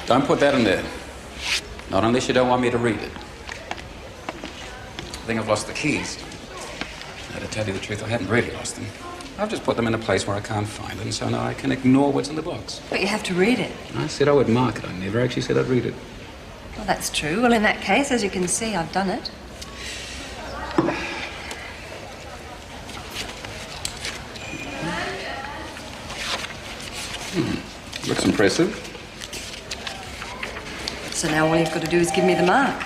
Don't put that in there. Not unless you don't want me to read it. I think I've lost the keys. Now, to tell you the truth, I haven't really lost them. I've just put them in a place where I can't find them, so now I can ignore what's in the box. But you have to read it. I said I would mark it. I never actually said I'd read it. Well, that's true. Well, in that case, as you can see, I've done it. Looks impressive. So now all you've got to do is give me the mark.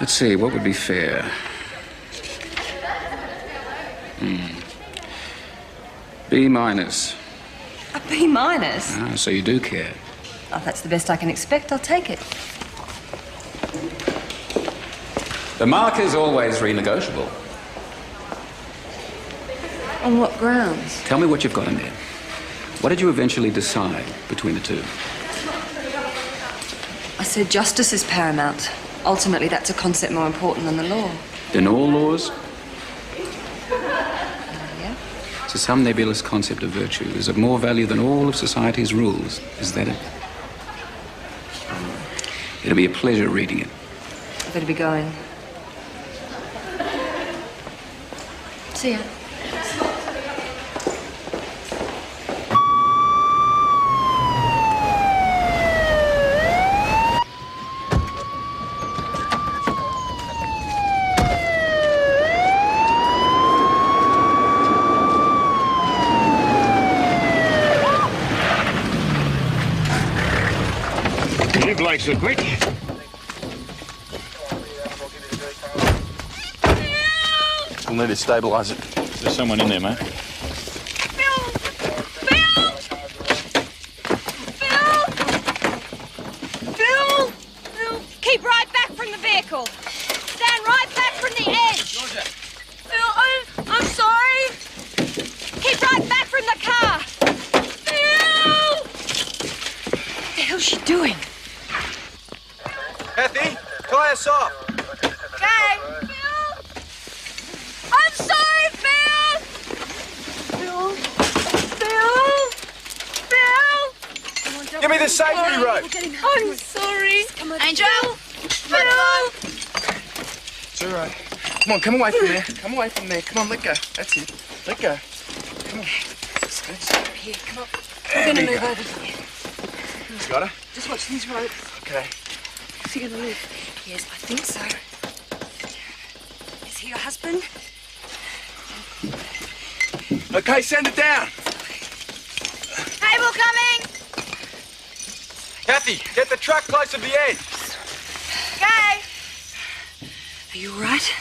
Let's see, what would be fair? B minus. A B minus? Ah, so you do care. Oh, if that's the best I can expect, I'll take it. The mark is always renegotiable. On what grounds? Tell me what you've got in there. What did you eventually decide between the two? I said justice is paramount. Ultimately, that's a concept more important than the law. Than all laws? Yeah? To some nebulous concept of virtue is of more value than all of society's rules. Is that it? It'll be a pleasure reading it. I better be going. See ya. You blokes are quick. We'll need to stabilise it. There's someone in there, mate. Phil! Keep right back from the vehicle. Stand right back from the edge. Georgia. Phil, I'm sorry. Keep right back from the car. Phil! What the hell's she doing? Kathy, tie us off. Okay. Phil! I'm sorry, Phil! Phil! Phil! Phil! Give me the safety rope. I'm sorry. Angel! Phil! It's all right. Come on, come away from there. Come away from there. Come on, let go. That's it. Let go. Come on. Here, come on. We're gonna move over here. Got her? Just watch these ropes. Okay. Is he gonna live? Yes, I think so. Is he your husband? Okay, send it down. Cable coming! Kathy, get the truck close to the edge. Okay! Are you all right?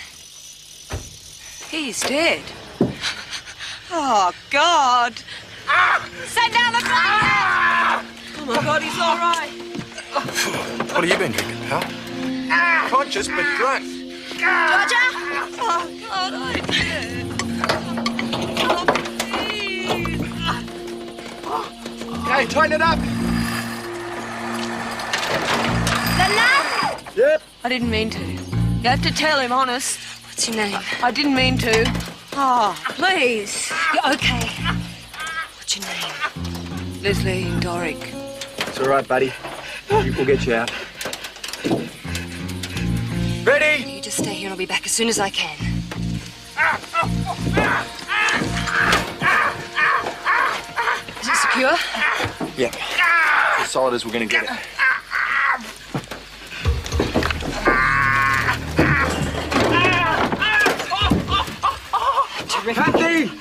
He's dead. Oh, God. Send down the blanket! Oh, my God, he's all right. What have you been drinking, pal? Conscious but drunk. Georgia! Oh, God, I did. Oh, please. Okay, tighten it up. Enough! Yep. I didn't mean to. You have to tell him, honest. What's your name? I didn't mean to. Oh, please. You're okay. What's your name? Leslie Doric. It's all right, buddy. We'll get you out. Ready? You just stay here and I'll be back as soon as I can. Is it secure? Yep. As solid as we're going to get it. Kathy! Is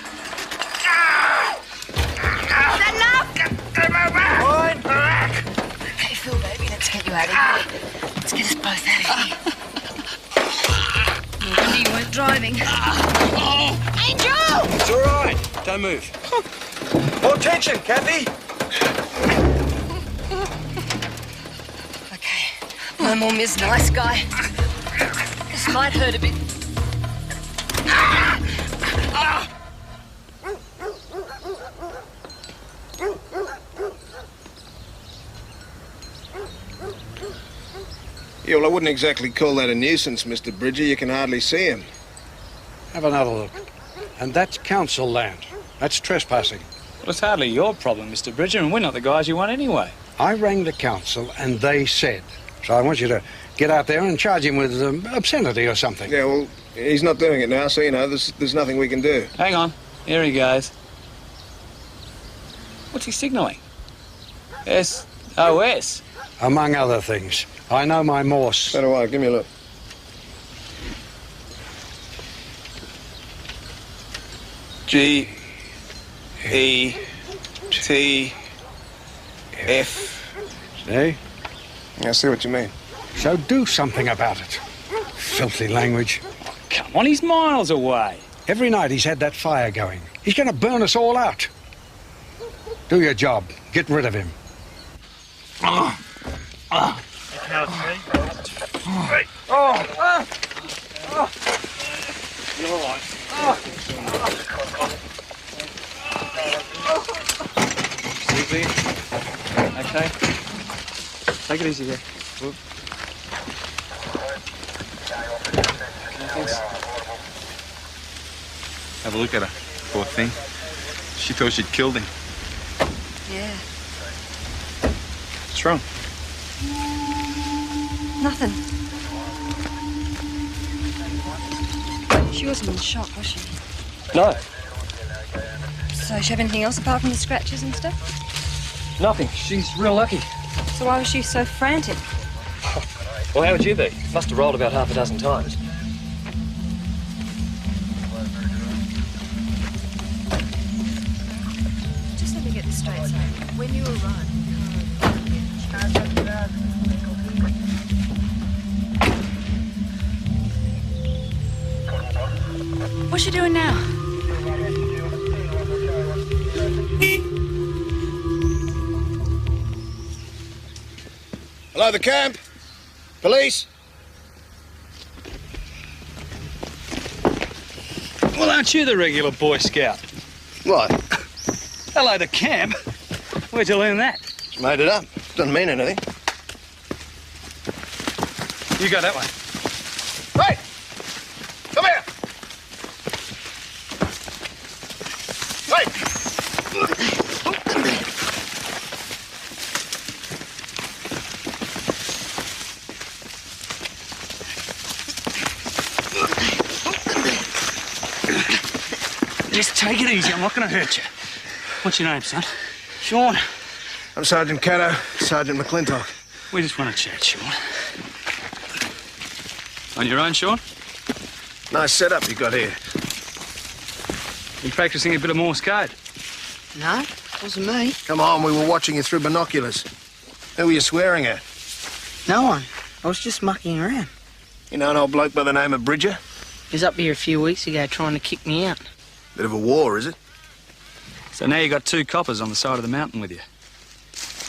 that enough? Fine. Okay, Phil, baby, let's get you out of here. Let's get us both out of here. No wonder you weren't driving. Angel! It's all right. Don't move. More tension, Kathy. Okay, no more Ms. Nice Guy. This might hurt a bit. Yeah, well, I wouldn't exactly call that a nuisance, Mr. Bridger. You can hardly see him. Have another look. And that's council land. That's trespassing. Well, it's hardly your problem, Mr. Bridger, and we're not the guys you want anyway. I rang the council and they said. So I want you to get out there and charge him with obscenity or something. Yeah, well, he's not doing it now, so, you know, there's nothing we can do. Hang on. Here he goes. What's he signalling? SOS. Among other things. I know my Morse. So do I. Give me a look. G-E-T-F. See? I see what you mean. So do something about it. Filthy language. Come on, he's miles away. Every night he's had that fire going. He's going to burn us all out. Do your job. Get rid of him. Easy. Okay. Take it easy there. Have a look at her, poor thing. She thought she'd killed him. Yeah. What's wrong? Nothing. She wasn't in shock, was she? No, So she have anything else apart from the scratches and stuff? nothing. She's real lucky. So why was she so frantic? Well, how would you be? Must have rolled about half a dozen times. Just let me get this straight. So when you arrived, What's she doing now? Hello, the camp? Police? Well, aren't you the regular Boy Scout? What? Hello to camp. Where'd you learn that? Just made it up. Doesn't mean anything. You go that way. Hey! Come here! Hey! Just take it easy. I'm not going to hurt you. What's your name, son? Sean. I'm Sergeant Caddo, Sergeant McClintock. We just want to chat, Sean. On your own, Sean? Nice setup you got here. You practicing a bit of Morse code? No, wasn't me. Come on, we were watching you through binoculars. Who were you swearing at? No one. I was just mucking around. You know an old bloke by the name of Bridger? He was up here a few weeks ago trying to kick me out. Bit of a war, is it? So now you got two coppers on the side of the mountain with you.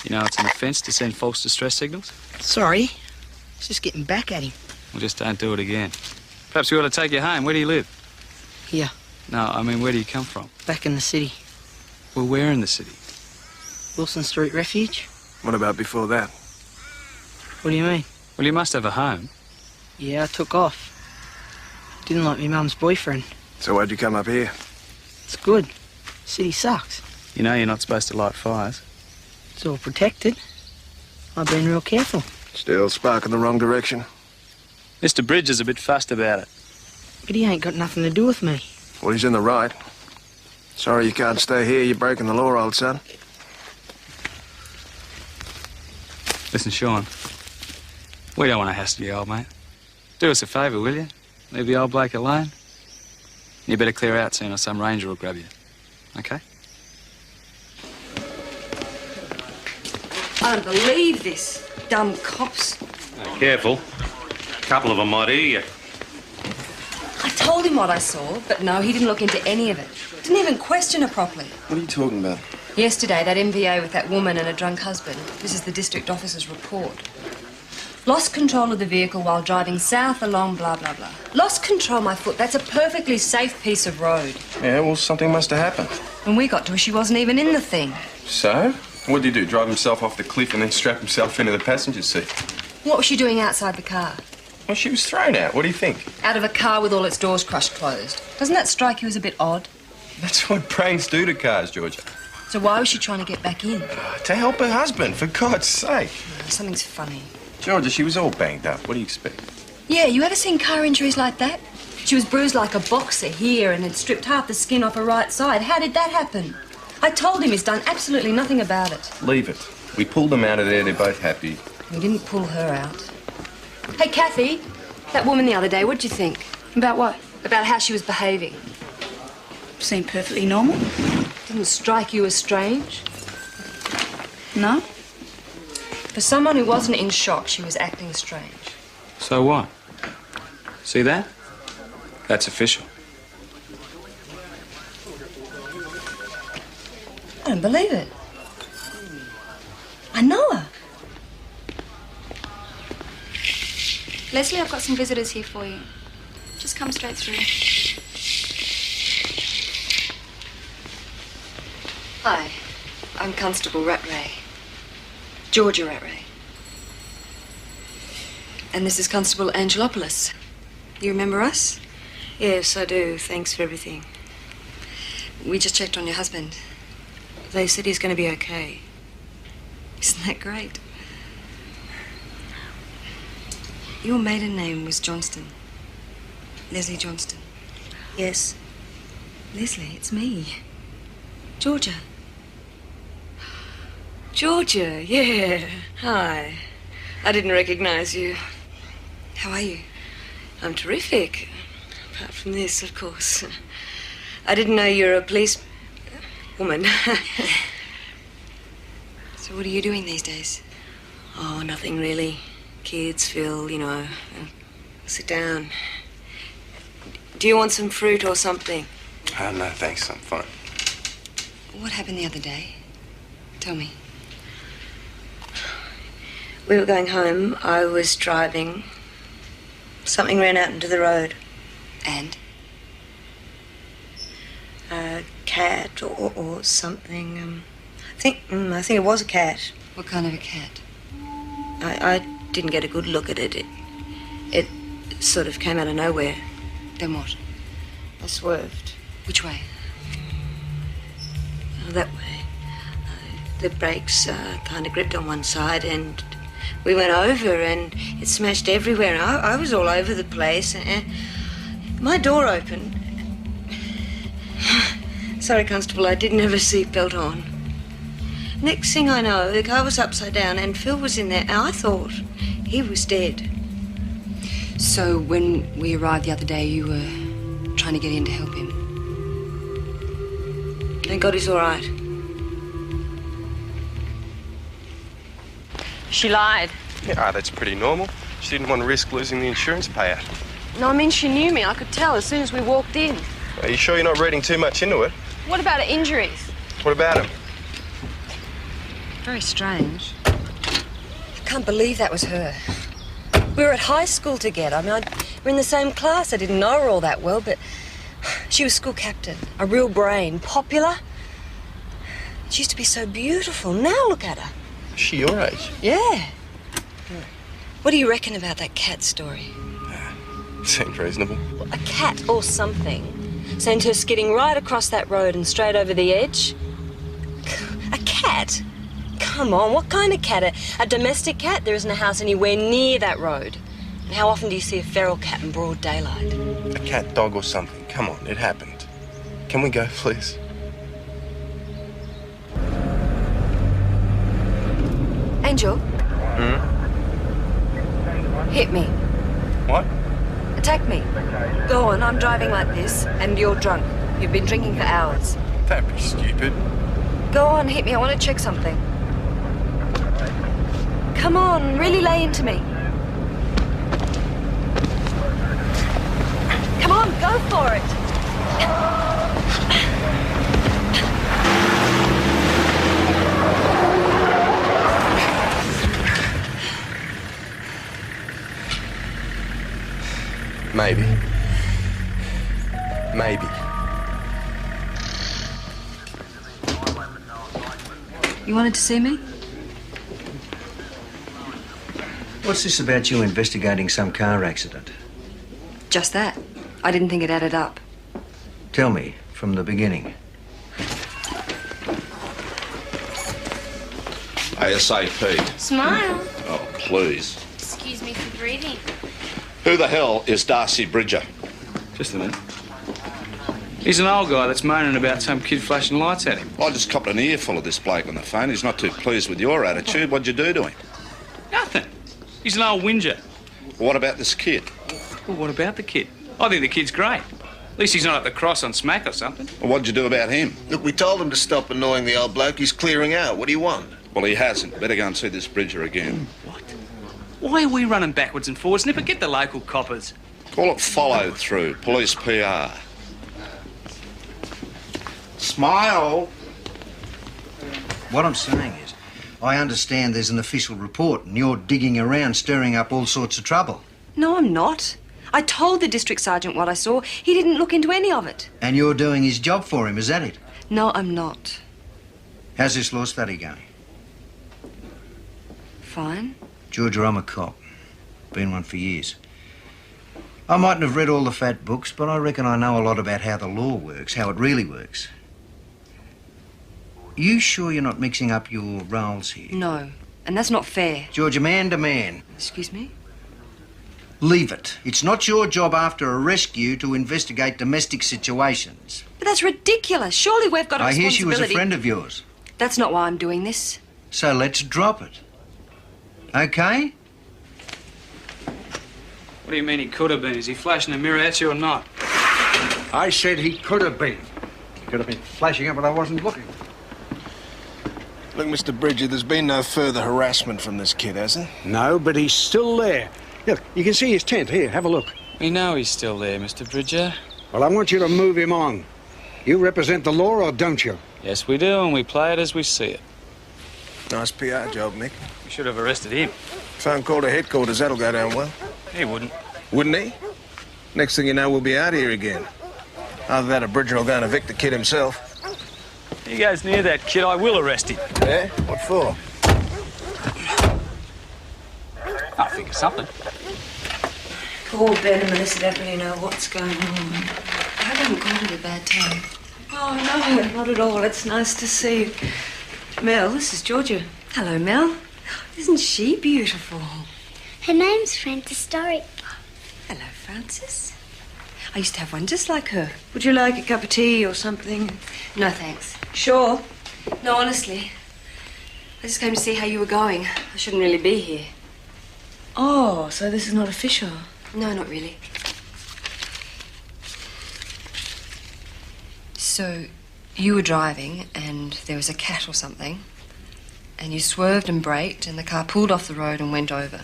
You know it's an offence to send false distress signals? Sorry. I was just getting back at him. Well, just don't do it again. Perhaps we ought to take you home. Where do you live? Here, No, I mean, where do you come from? back in the city. Well, where in the city? Wilson Street Refuge. What about before that? What do you mean? Well, you must have a home. Yeah, I took off. Didn't like me mum's boyfriend. So why'd you come up here? It's good. City sucks. You know you're not supposed to light fires. It's all protected. I've been real careful. Still sparking the wrong direction. Mr. Bridger's a bit fussed about it. But he ain't got nothing to do with me. Well, he's in the right. Sorry you can't stay here. You're breaking the law, old son. Listen, Sean, we don't want to hassle you, old mate. Do us a favour, will you? Leave the old bloke alone. You better clear out soon or some ranger will grab you. Okay? I don't believe this. Dumb cops. Careful. A couple of them might hear you. I told him what I saw, but no, he didn't look into any of it. Didn't even question her properly. What are you talking about? Yesterday, that MVA with that woman and a drunk husband. This is the district officer's report. Lost control of the vehicle while driving south along blah, blah, blah. Lost control, my foot. That's a perfectly safe piece of road. Yeah, well, something must have happened. When we got to her, she wasn't even in the thing. So? What did he do? Drive himself off the cliff and then strap himself into the passenger seat? What was she doing outside the car? Well, she was thrown out. What do you think? Out of a car with all its doors crushed closed. Doesn't that strike you as a bit odd? That's what brains do to cars, Georgia. So why was she trying to get back in? To help her husband, for God's sake. Something's funny. Georgia, she was all banged up. What do you expect? Yeah, you ever seen car injuries like that? She was bruised like a boxer here and had stripped half the skin off her right side. How did that happen? I told him he's done absolutely nothing about it. Leave it. We pulled them out of there. They're both happy. We didn't pull her out. Hey, Kathy, that woman the other day, what'd you think? About what? About how she was behaving. Seemed perfectly normal. Didn't strike you as strange? No? For someone who wasn't in shock, she was acting strange. So what? See that? That's official. I don't believe it. I know her. Leslie, I've got some visitors here for you. Just come straight through. Hi, I'm Constable Rattray. Georgia Rattray. And this is Constable Angelopoulos. You remember us? Yes, I do. Thanks for everything. We just checked on your husband. They said he's going to be okay. Isn't that great? Your maiden name was Johnston. Leslie Johnston. Yes. Leslie, it's me. Georgia. Georgia, yeah. Hi. I didn't recognize you. How are you? I'm terrific. Apart from this, of course. I didn't know you were a police woman. So what are you doing these days? Oh, nothing really. Kids, Phil, you know. Sit down. Do you want some fruit or something? No, thanks. I'm fine. What happened the other day? Tell me. We were going home. I was driving. Something ran out into the road. And? A cat or something. I think it was a cat. What kind of a cat? I didn't get a good look at it. It sort of came out of nowhere. Then what? I swerved. Which way? That way. The brakes kind of gripped on one side and we went over and it smashed everywhere. And I was all over the place and my door opened. Sorry, Constable, I didn't have a seatbelt on. Next thing I know, the car was upside down and Phil was in there and I thought he was dead. So when we arrived the other day, you were trying to get in to help him? Thank God he's all right. She lied. Yeah, that's pretty normal. She didn't want to risk losing the insurance payout. No, I mean, she knew me. I could tell as soon as we walked in. Are you sure you're not reading too much into it? What about her injuries? What about him? Very strange. I can't believe that was her. We were at high school together. I mean, we're in the same class. I didn't know her all that well, but she was school captain, a real brain, popular. She used to be so beautiful. Now look at her. Is she your age? Yeah. What do you reckon about that cat story? Seems reasonable. Well, a cat or something sent her skidding right across that road and straight over the edge. A cat? Come on, what kind of cat? A domestic cat? There isn't a house anywhere near that road. And how often do you see a feral cat in broad daylight? A cat, dog or something. Come on, it happened. Can we go, please? Angel? Hit me. What? Attack me. Go on, I'm driving like this, and you're drunk. You've been drinking for hours. Don't be stupid. Go on, hit me. I want to check something. Come on, really lay into me. Come on, go for it. Maybe. Maybe. You wanted to see me? What's this about you investigating some car accident? Just that. I didn't think it added up. Tell me, from the beginning. ASAP. Smile. Oh, please. Excuse me for breathing. Who the hell is Darcy Bridger? Just a minute. He's an old guy that's moaning about some kid flashing lights at him. I just copped an earful of this bloke on the phone. He's not too pleased with your attitude. What'd you do to him? Nothing. He's an old whinger. What about this kid? Well, what about the kid? I think the kid's great. At least he's not at the cross on smack or something. Well, what'd you do about him? Look, we told him to stop annoying the old bloke. He's clearing out. What do you want? Well, he hasn't. Better go and see this Bridger again. What? Why are we running backwards and forwards? Nipper, get the local coppers. Call it follow through. Police PR. Smile. What I'm saying is, I understand there's an official report and you're digging around, stirring up all sorts of trouble. No, I'm not. I told the district sergeant what I saw. He didn't look into any of it. And you're doing his job for him, is that it? No, I'm not. How's this law study going? Fine. Georgia, I'm a cop. Been one for years. I mightn't have read all the fat books, but I reckon I know a lot about how the law works, how it really works. You sure you're not mixing up your roles here? No, and that's not fair. Georgia, man to man. Excuse me? Leave it. It's not your job after a rescue to investigate domestic situations. But that's ridiculous. Surely we've got a I hear responsibility. she was a friend of yours. That's not why I'm doing this. So let's drop it. Okay? What do you mean he could have been? Is he flashing a mirror at you or not? I said he could have been. He could have been flashing up, but I wasn't looking. Look, Mr. Bridger, there's been no further harassment from this kid, has there? No, but he's still there. Look, you can see his tent. Here, have a look. We know he's still there, Mr. Bridger. Well, I want you to move him on. You represent the law, or don't you? Yes, we do, and we play it as we see it. Nice PR job, Mick. We should have arrested him. Phone call to headquarters, that'll go down well. He wouldn't. Wouldn't he? Next thing you know, we'll be out here again. Either that or Bridger will go and evict the kid himself. He goes near that kid, I will arrest him. Yeah? What for? I think of something. Poor Ben and Melissa don't really know what's going on. I haven't called it a bad time. Oh, no, not at all. It's nice to see you. Mel, this is Georgia. Hello, Mel. Isn't she beautiful? Her name's Frances Story. Hello, Frances. I used to have one just like her. Would you like a cup of tea or something? No, thanks. Sure. No, honestly. I just came to see how you were going. I shouldn't really be here. Oh, so this is not official? No, not really. So, you were driving and there was a cat or something, and you swerved and braked and the car pulled off the road and went over.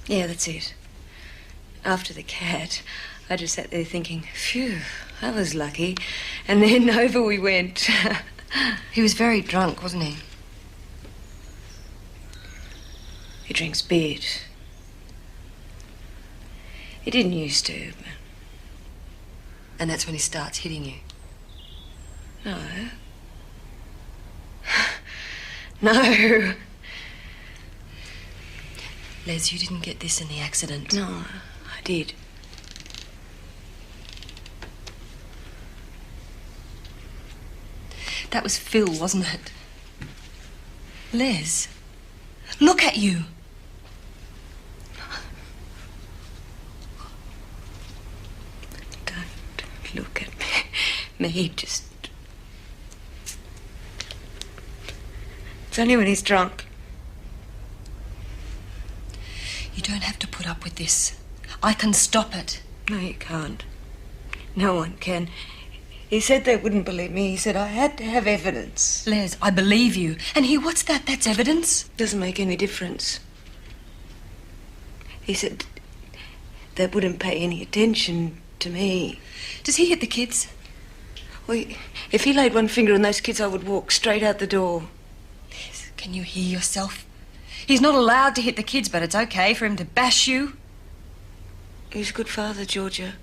Yeah, that's it. After the cat, I just sat there thinking, phew, I was lucky. And then over we went. He was very drunk, wasn't he? He drinks beer. He didn't used to. And that's when he starts hitting you? No. No. Les, you didn't get this in the accident. No, I did. That was Phil, wasn't it? Les, look at you. Don't look at me. Just... It's only when he's drunk. You don't have to put up with this. I can stop it. No, you can't. No one can. He said they wouldn't believe me. He said I had to have evidence. Les, I believe you. And what's that? That's evidence? Doesn't make any difference. He said they wouldn't pay any attention to me. Does he hit the kids? Well, if he laid one finger on those kids, I would walk straight out the door. Les, can you hear yourself? He's not allowed to hit the kids, but it's okay for him to bash you. He's a good father, Georgia.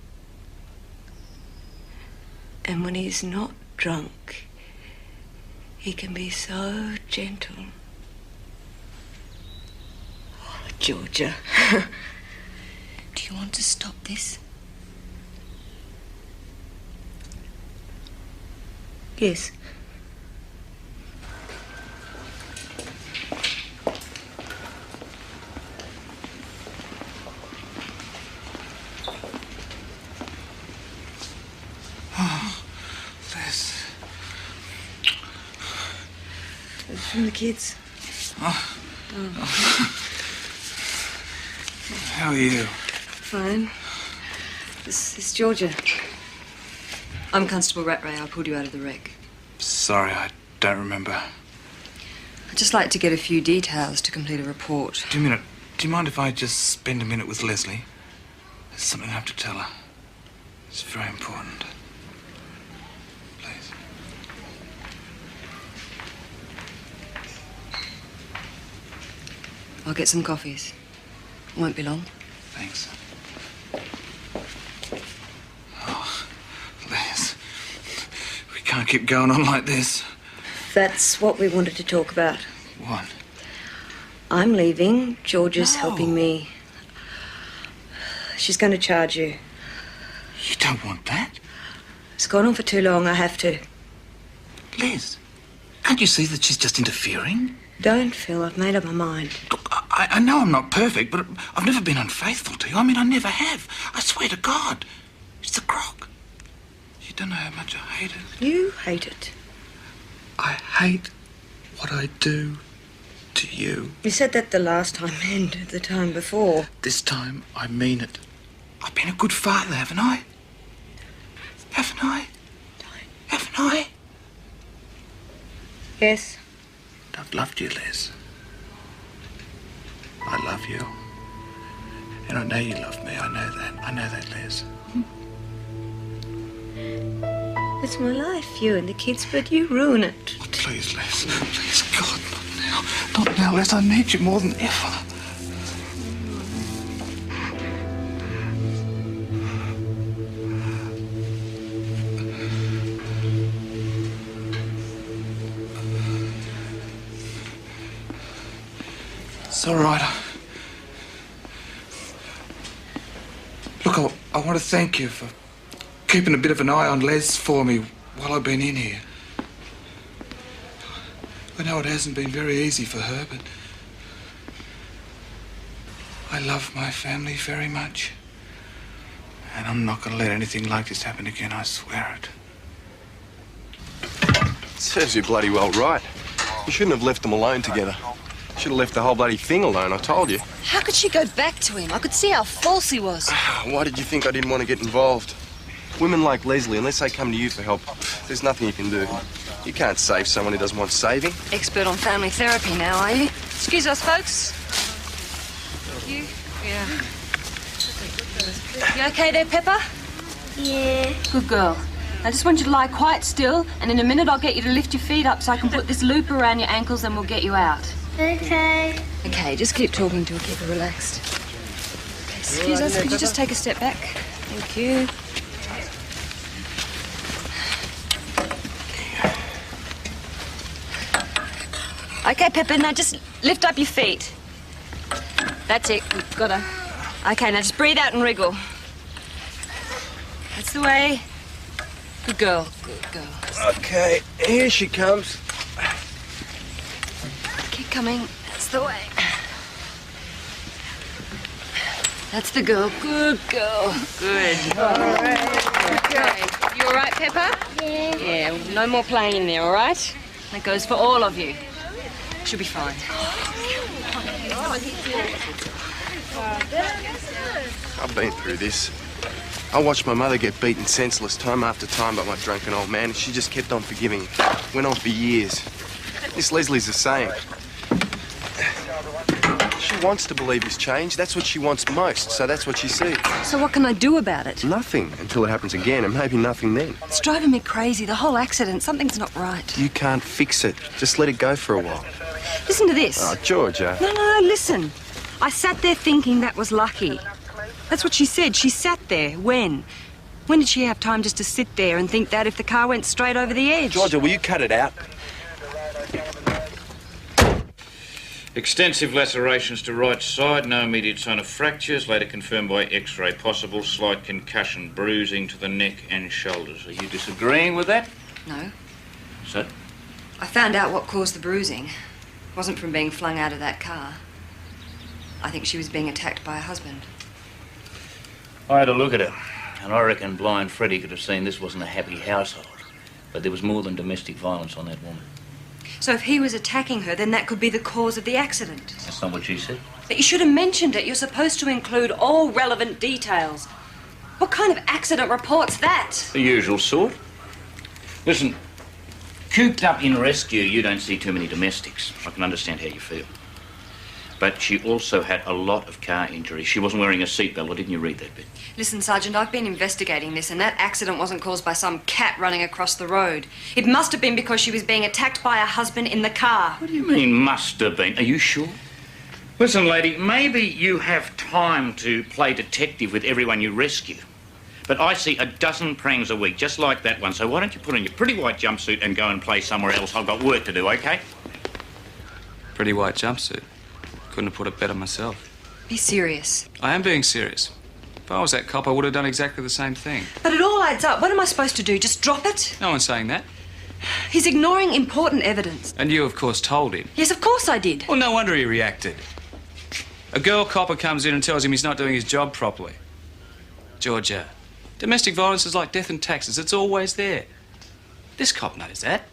And when he's not drunk, he can be so gentle. Oh, Georgia. Do you want to stop this? Yes. from the kids. Oh. How are you? Fine. This is Georgia. I'm Constable Rattray. I pulled you out of the wreck. Sorry, I don't remember. I'd just like to get a few details to complete a report. Do you mind if I just spend a minute with Leslie? There's something I have to tell her. It's very important. Please. I'll get some coffees. Won't be long. Thanks. Oh, Liz. We can't keep going on like this. That's what we wanted to talk about. What? I'm leaving. Georgia's helping me. She's going to charge you. You don't want that? It's gone on for too long. I have to. Liz, can't you see that she's just interfering? Don't, Phil. I've made up my mind. Look, I know I'm not perfect, but I've never been unfaithful to you. I mean, I never have. I swear to God. It's the crock. You don't know how much I hate it. You hate it. I hate what I do to you. You said that the last time and the time before. This time, I mean it. I've been a good father, haven't I? Haven't I? Haven't I? Yes. I've loved you, Liz. I love you. And I know you love me. I know that. I know that, Liz. It's my life, you and the kids, but you ruin it. Oh, please, Liz. Please, God, not now. Not now, Liz. I need you more than ever. It's all right. Look, I want to thank you for keeping a bit of an eye on Les for me while I've been in here. I know it hasn't been very easy for her, but I love my family very much. And I'm not going to let anything like this happen again, I swear it. Serves you bloody well right. You shouldn't have left them alone together. Should have left the whole bloody thing alone, I told you. How could she go back to him? I could see how false he was. Why did you think I didn't want to get involved? Women like Leslie, unless they come to you for help, there's nothing you can do. You can't save someone who doesn't want saving. Expert on family therapy now, are you? Excuse us, folks. You? Yeah. You okay there, Pepper? Yeah. Good girl. I just want you to lie quite still, and in a minute I'll get you to lift your feet up so I can put this loop around your ankles and we'll get you out. Okay. Okay, just keep talking to her, keep her relaxed. Okay, excuse us, could you just take a step back? Thank you. Okay, Pepper, now just lift up your feet. That's it, we've got her. Okay, now just breathe out and wriggle. That's the way. Good girl, good girl. Okay, here she comes. Keep coming, that's the way. That's the girl, good girl. Good. All right. Okay, you all right, Pepper? Yeah. Yeah, no more playing in there, all right? That goes for all of you. She'll be fine. I've been through this. I watched my mother get beaten senseless time after time by my drunken old man, and she just kept on forgiving. Went on for years. This Leslie's the same. She wants to believe he's changed. That's what she wants most, so that's what she sees. So what can I do about it? Nothing until it happens again, and maybe nothing then. It's driving me crazy, the whole accident. Something's not right. You can't fix it. Just let it go for a while. Listen to this. Oh, Georgia. No, listen. I sat there thinking that was lucky. That's what she said. She sat there. When? When did she have time just to sit there and think that if the car went straight over the edge? Georgia, will you cut it out? Extensive lacerations to right side, no immediate sign of fractures, later confirmed by X-ray. Possible slight concussion, bruising to the neck and shoulders. Are you disagreeing with that? No. So? I found out what caused the bruising. It wasn't from being flung out of that car. I think she was being attacked by her husband. I had a look at her, and I reckon blind Freddie could have seen this wasn't a happy household. But there was more than domestic violence on that woman. So if he was attacking her, then that could be the cause of the accident. That's not what she said. But you should have mentioned it. You're supposed to include all relevant details. What kind of accident report's that? The usual sort. Listen, cooped up in rescue, you don't see too many domestics. I can understand how you feel. But she also had a lot of car injuries. She wasn't wearing a seatbelt, or didn't you read that bit? Listen, Sergeant, I've been investigating this, and that accident wasn't caused by some cat running across the road. It must have been because she was being attacked by her husband in the car. What do you mean, must have been? Are you sure? Listen, lady, maybe you have time to play detective with everyone you rescue. But I see a dozen prangs a week, just like that one. So why don't you put on your pretty white jumpsuit and go and play somewhere else? I've got work to do, OK? Pretty white jumpsuit. Couldn't have put it better myself. Be serious. I am being serious. If I was that cop, I would have done exactly the same thing. But it all adds up. What am I supposed to do? Just drop it? No one's saying that. He's ignoring important evidence. And you, of course, told him. Yes, of course I did. Well, no wonder he reacted. A girl copper comes in and tells him he's not doing his job properly. Georgia, domestic violence is like death and taxes. It's always there. This cop knows that.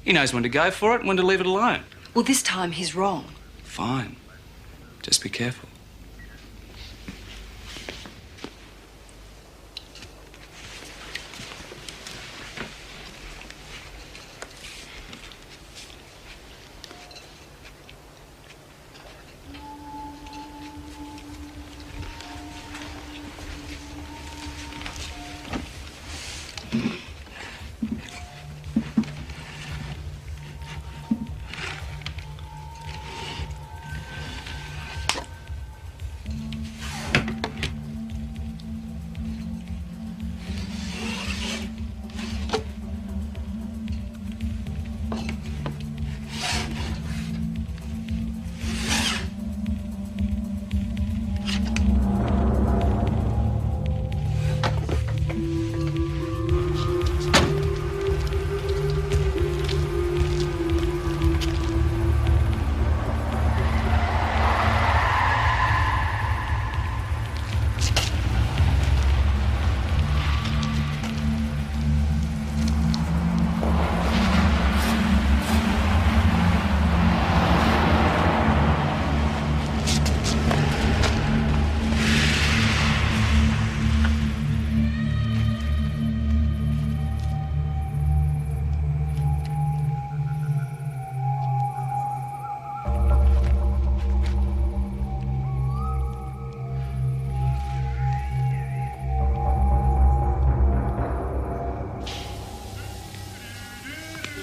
He knows when to go for it and when to leave it alone. Well, this time he's wrong. Fine. Just be careful.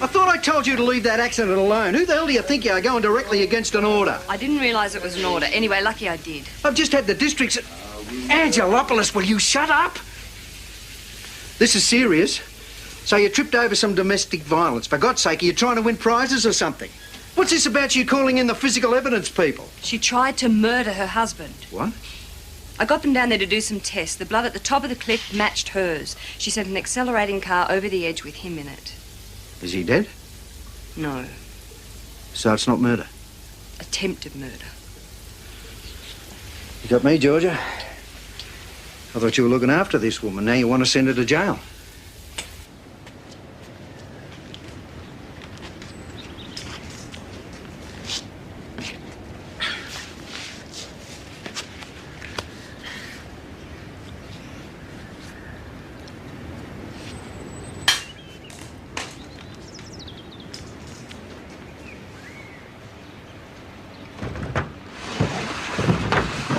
I thought I told you to leave that accident alone. Who the hell do you think you are going directly against an order? I didn't realise it was an order. Anyway, lucky I did. I've just had the district's... Angelopoulos, will you shut up? This is serious. So you tripped over some domestic violence. For God's sake, are you trying to win prizes or something? What's this about you calling in the physical evidence people? She tried to murder her husband. What? I got them down there to do some tests. The blood at the top of the cliff matched hers. She sent an accelerating car over the edge with him in it. Is he dead? No. So it's not murder? Attempted murder. You got me, Georgia. I thought you were looking after this woman. Now you want to send her to jail.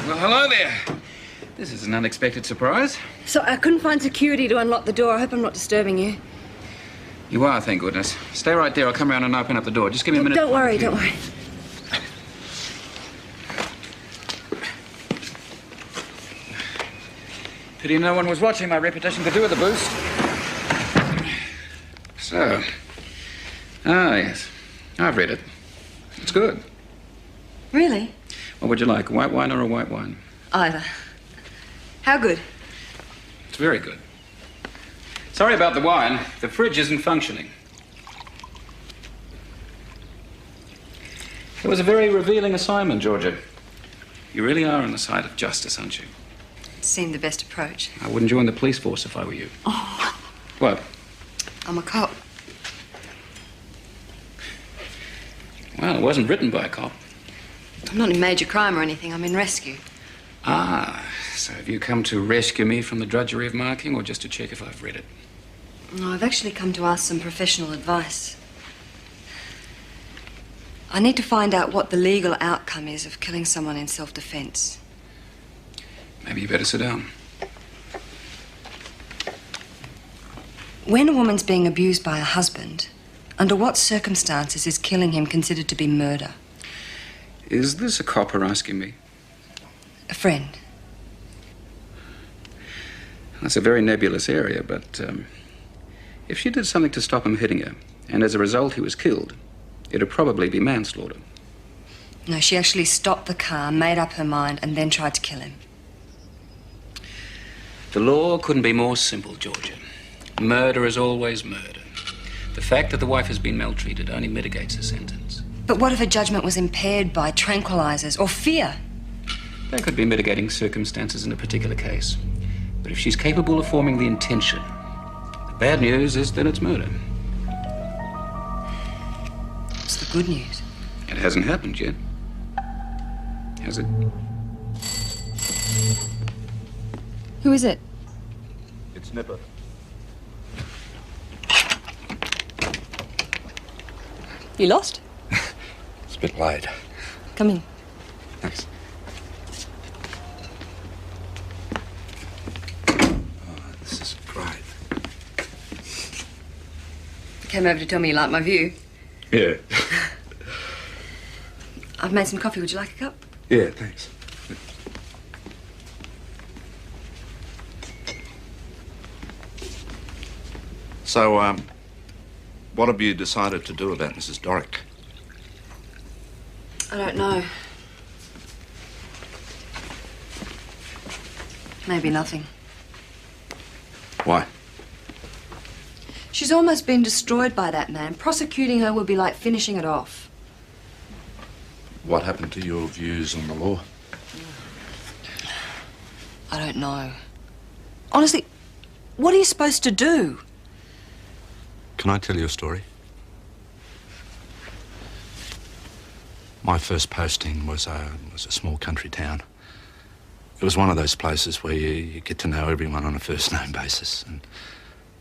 Well, hello there. This is an unexpected surprise. So I couldn't find security to unlock the door. I hope I'm not disturbing you. You are, thank goodness. Stay right there. I'll come around and open up the door. Just give me a minute. Don't worry, don't worry. Pity no one was watching. My reputation could do with a boost. So. Ah, yes. I've read it. It's good. Really? What would you like, a white wine or a white wine? Either. How good? It's very good. Sorry about the wine. The fridge isn't functioning. It was a very revealing assignment, Georgia. You really are on the side of justice, aren't you? It seemed the best approach. I wouldn't join the police force if I were you. Oh, What? I'm a cop. Well, it wasn't written by a cop. I'm not in major crime or anything. I'm in rescue. Ah, so have you come to rescue me from the drudgery of marking or just to check if I've read it? No, I've actually come to ask some professional advice. I need to find out what the legal outcome is of killing someone in self-defense. Maybe you better sit down. When a woman's being abused by a husband, under what circumstances is killing him considered to be murder? Is this a cop you're asking me? A friend. That's a very nebulous area, but if she did something to stop him hitting her, and as a result he was killed, it'd probably be manslaughter. No, she actually stopped the car, made up her mind, and then tried to kill him. The law couldn't be more simple, Georgia. Murder is always murder. The fact that the wife has been maltreated only mitigates the sentence. But what if a judgment was impaired by tranquilizers or fear? There could be mitigating circumstances in a particular case. But if she's capable of forming the intention, the bad news is that it's murder. What's the good news? It hasn't happened yet. Has it? Who is it? It's Nipper. You lost? It's a bit late. Come in. Thanks. This is great. You came over to tell me you like my view. Yeah. I've made some coffee. Would you like a cup? Yeah, thanks. So, what have you decided to do about Mrs. Dorick? I don't know. Maybe nothing. Why? She's almost been destroyed by that man. Prosecuting her would be like finishing it off. What happened to your views on the law? I don't know. Honestly, what are you supposed to do? Can I tell you a story? My first posting was a small country town. It was one of those places where you get to know everyone on a first-name basis. And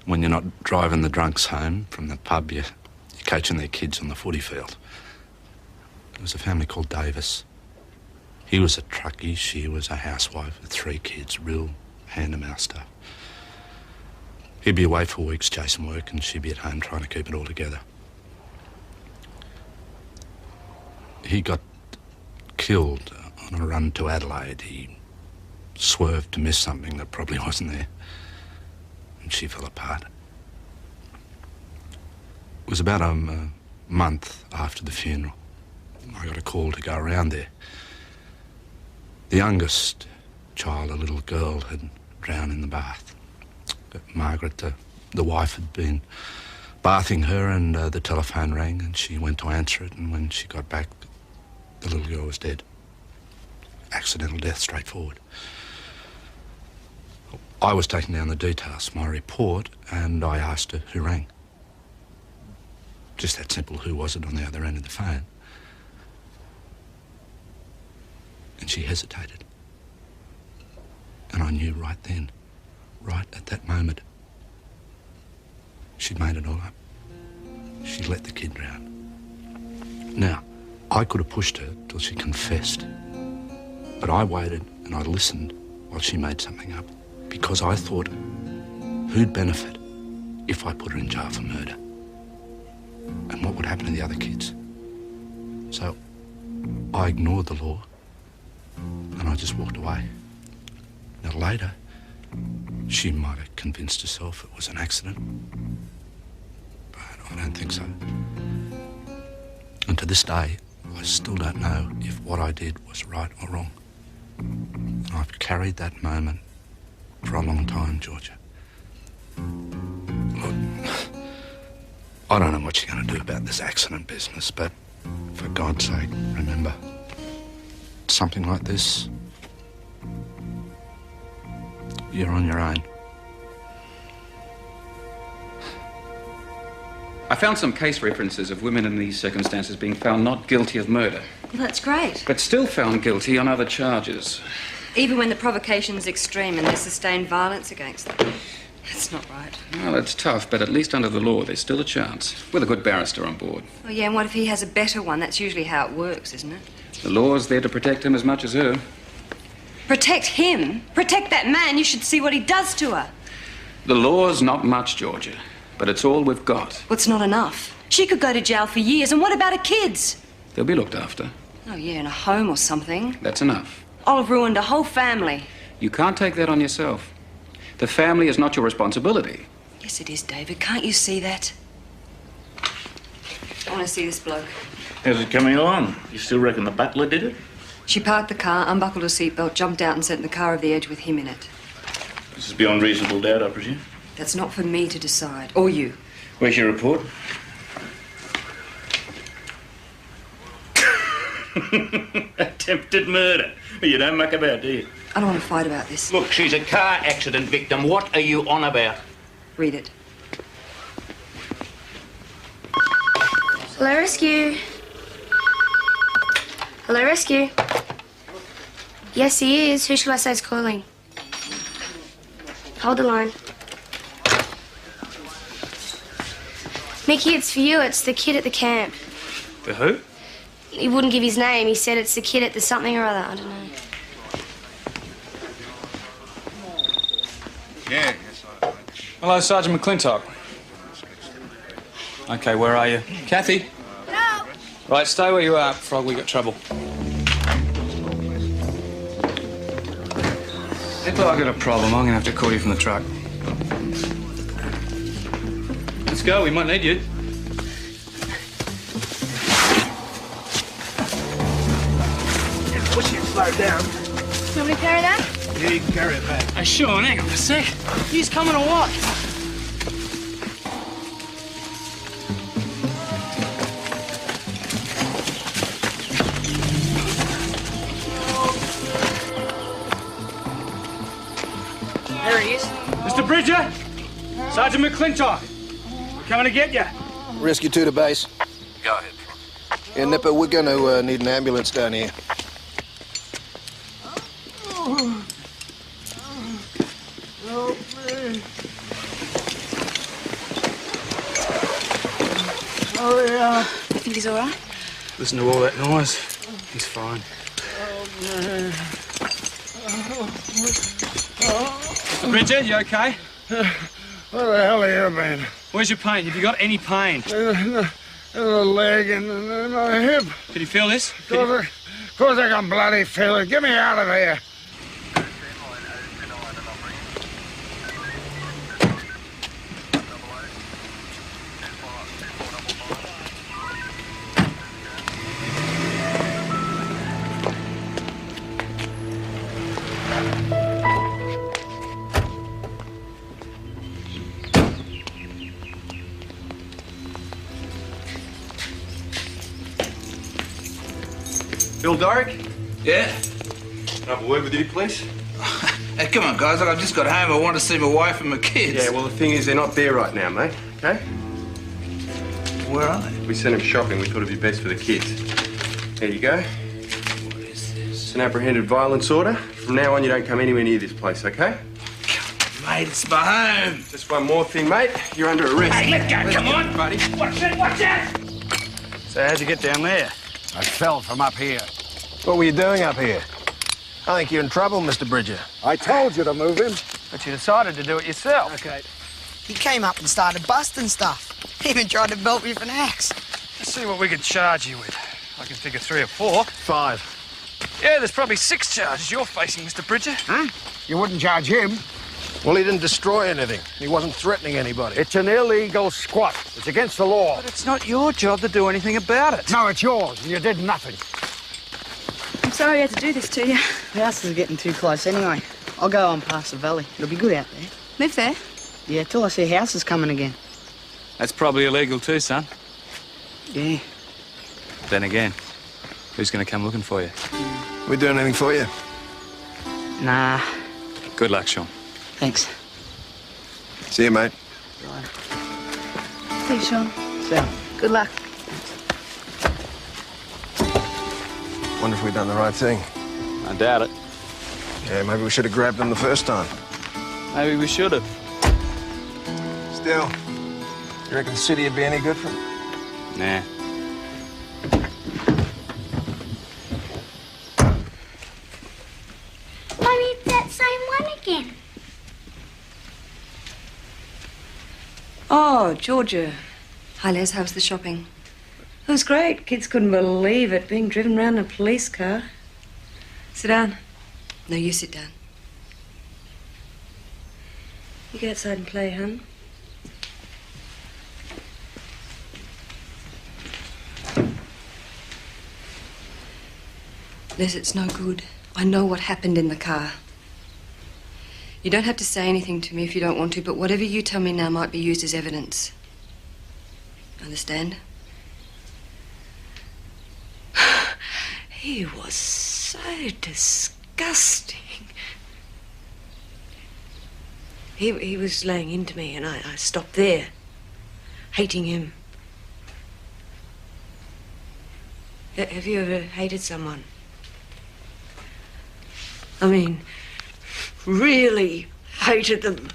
when you're not driving the drunks home from the pub, you're coaching their kids on the footy field. There was a family called Davis. He was a truckie, she was a housewife with 3 kids, real hand-to-mouth stuff. He'd be away for weeks chasing work and she'd be at home trying to keep it all together. He got killed on a run to Adelaide. He swerved to miss something that probably wasn't there. And she fell apart. It was about a month after the funeral. I got a call to go around there. The youngest child, a little girl, had drowned in the bath. Margaret, the wife, had been bathing her and the telephone rang and she went to answer it, and when she got back, the little girl was dead. Accidental death, straightforward. I was taking down the details of my report and I asked her who rang. Just that simple, who was it on the other end of the phone? And she hesitated. And I knew right then, right at that moment, she'd made it all up. She'd let the kid drown. Now, I could have pushed her till she confessed. But I waited and I listened while she made something up. Because I thought, who'd benefit if I put her in jail for murder? And what would happen to the other kids? So, I ignored the law and I just walked away. Now later, she might have convinced herself it was an accident, but I don't think so. And to this day, I still don't know if what I did was right or wrong. And I've carried that moment for a long time, Georgia. Look, I don't know what you're going to do about this accident business, but for God's sake, remember, something like this, you're on your own. I found some case references of women in these circumstances being found not guilty of murder, Well, that's great. but still found guilty on other charges. Even when the provocation's extreme and there's sustained violence against them. That's not right. Well, it's tough, but at least under the law, there's still a chance, with a good barrister on board. Oh, yeah, and what if he has a better one? That's usually how it works, isn't it? The law's there to protect him as much as her. Protect him? Protect that man? You should see what he does to her. The law's not much, Georgia, but it's all we've got. Well, it's not enough. She could go to jail for years, and what about her kids? They'll be looked after. Oh, yeah, in a home or something. That's enough. Olive ruined a whole family. You can't take that on yourself. The family is not your responsibility. Yes, it is, David. Can't you see that? I want to see this bloke. How's it coming along? You still reckon the butler did it? She parked the car, unbuckled her seatbelt, jumped out and sat in the car of the edge with him in it. This is beyond reasonable doubt, I presume. That's not for me to decide. Or you. Where's your report? Attempted murder. You don't muck about, do you? I don't want to fight about this. Look, she's a car accident victim. What are you on about? Read it. Hello, rescue. Hello, rescue. Yes, he is. Who should I say is calling? Hold the line. Mickey, it's for you. It's the kid at the camp. The who? He wouldn't give his name. He said it's the kid at the something or other. I don't know. Yeah. Hello, Sergeant McClintock. Okay, where are you? Kathy? No. Right, stay where you are, Frog. We got trouble. If I got a problem, I'm gonna have to call you from the truck. Let's go. We might need you. Push it, slow down. You want me to carry that? Yeah, you can carry it back. Hey, Sean, hang on a sec. He's coming or what? There he is. Mr. Bridger! Sergeant McClintock! We're coming to get you. Rescue 2 to base. Go ahead. Yeah, Nipper, we're going to need an ambulance down here. Oh, yeah. You think he's all right? Listen to all that noise. He's fine. Mr. Bridger, you okay? Where the hell are you, man? Where's your pain? Have you got any pain? In the leg and in my hip. Can you feel this? Of course I can bloody feel it. Get me out of here. Bill Doric? Yeah? Can I have a word with you, please? Hey, come on, guys. I just got home. I want to see my wife and my kids. Yeah, well, the thing is, they're not there right now, mate. Okay? Where are they? We sent them shopping. We thought it'd be best for the kids. There you go. What is this? It's an apprehended violence order. From now on, you don't come anywhere near this place, okay? Mate, it's my home. Just one more thing, mate. You're under arrest. Hey, let go. Come on. buddy. Watch it. Watch it. So how'd you get down there? I fell from up here. What were you doing up here? I think you're in trouble, Mr. Bridger. I told you to move him. But you decided to do it yourself. Okay. He came up and started busting stuff. He even tried to belt me with an axe. Let's see what we could charge you with. I can think of 3 or 4. 5. Yeah, there's probably 6 charges you're facing, Mr. Bridger. Huh? You wouldn't charge him. Well, he didn't destroy anything. He wasn't threatening anybody. It's an illegal squat. It's against the law. But it's not your job to do anything about it. No, it's yours, and you did nothing. I'm sorry I had to do this to you. The house is getting too close anyway. I'll go on past the valley. It'll be good out there. Live there? Yeah, till I see houses coming again. That's probably illegal too, son. Yeah. Then again, who's going to come looking for you? We doing anything for you? Nah. Good luck, Sean. Thanks. See you, mate. Please, Sean. So, good luck. Wonder if we've done the right thing. I doubt it. Yeah, maybe we should have grabbed them the first time. Maybe we should have. Still, you reckon the city would be any good for them? Nah. Mummy, it's that same one again. Oh, Georgia. Hi, Les. How was the shopping? It was great. Kids couldn't believe it, being driven around in a police car. Sit down. No, you sit down. You go outside and play, hon. Les, it's no good. I know what happened in the car. You don't have to say anything to me if you don't want to, but whatever you tell me now might be used as evidence. Understand? He was so disgusting. He was laying into me and I stopped there, hating him. Have you ever hated someone? I mean, really hated them.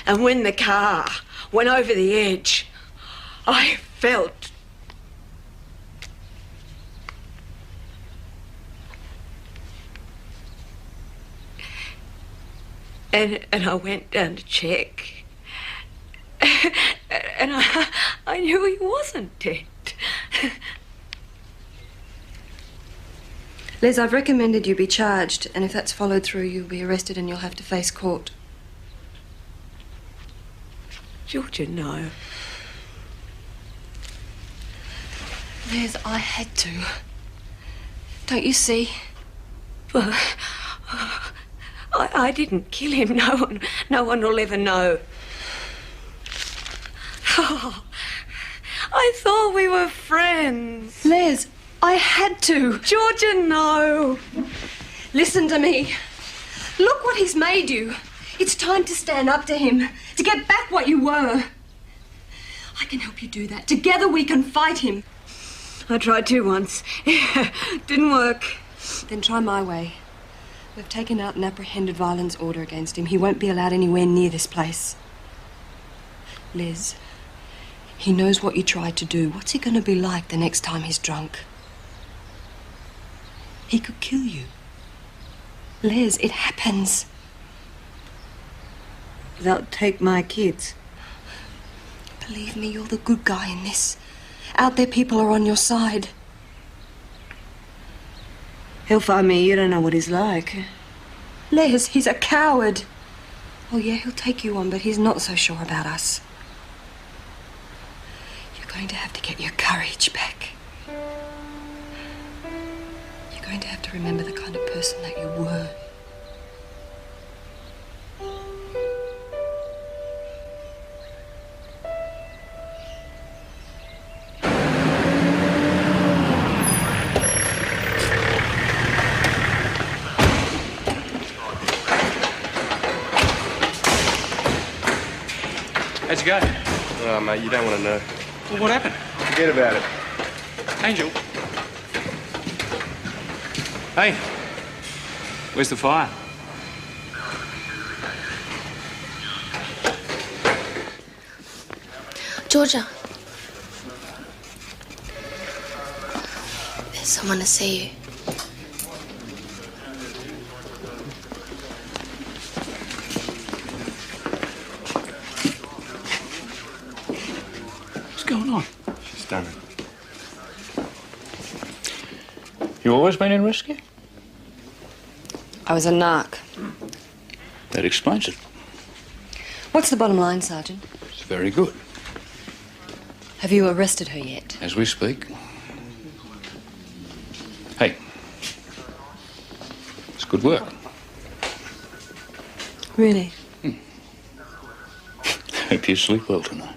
And when the car went over the edge, I felt... And I went down to check. And I knew he wasn't dead. Les, I've recommended you be charged, and if that's followed through, you'll be arrested and you'll have to face court. Georgia, no. Les, I had to. Don't you see? Well, I didn't kill him. No one will ever know. Oh, I thought we were friends. Les, I had to. Georgia, no. Listen to me. Look what he's made you. It's time to stand up to him, to get back what you were. I can help you do that. Together we can fight him. I tried to once. Yeah, didn't work. Then try my way. We've taken out an apprehended violence order against him. He won't be allowed anywhere near this place. Les, he knows what you tried to do. What's he going to be like the next time he's drunk? He could kill you. Les, it happens. They'll take my kids. Believe me, you're the good guy in this. Out there, people are on your side. He'll find me. You don't know what he's like. Les, he's a coward. Oh, yeah, he'll take you on, but he's not so sure about us. You're going to have to get your courage back. You're going to have to remember the kind of person that you were. How'd you go? Oh, mate, you don't want to know. Well, what happened? Forget about it. Angel. Hey. Where's the fire? Georgia. There's someone to see you. What's going on? She's done it. You always been in rescue? I was a narc. That explains it. What's the bottom line, Sergeant? It's very good. Have you arrested her yet? As we speak. Hey. It's good work. Really? Hope you sleep well tonight.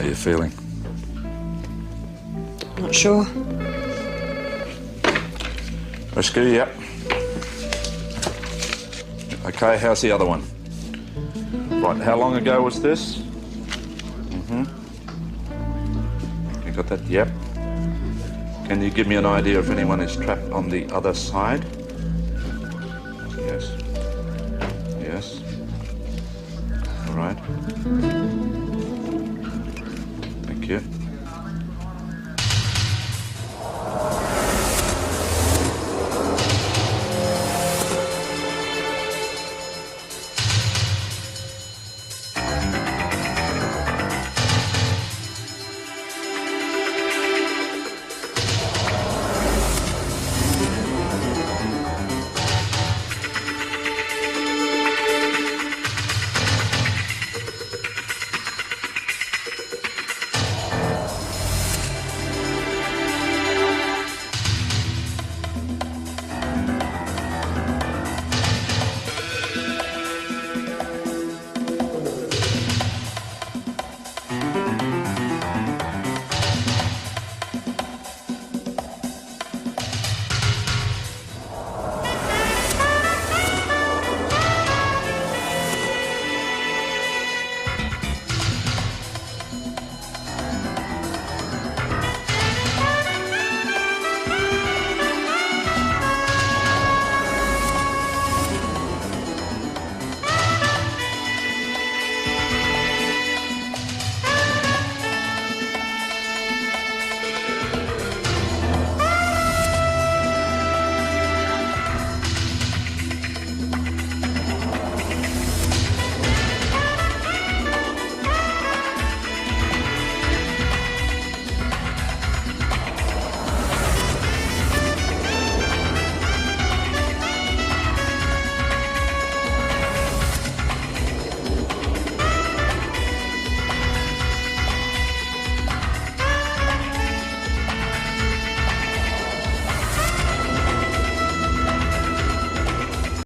How you feeling? Not sure. Rescue, yep. Okay, how's the other one? Right, how long ago was this? You got that? Yep. Can you give me an idea if anyone is trapped on the other side? Yes. Yes. All right. Thank you.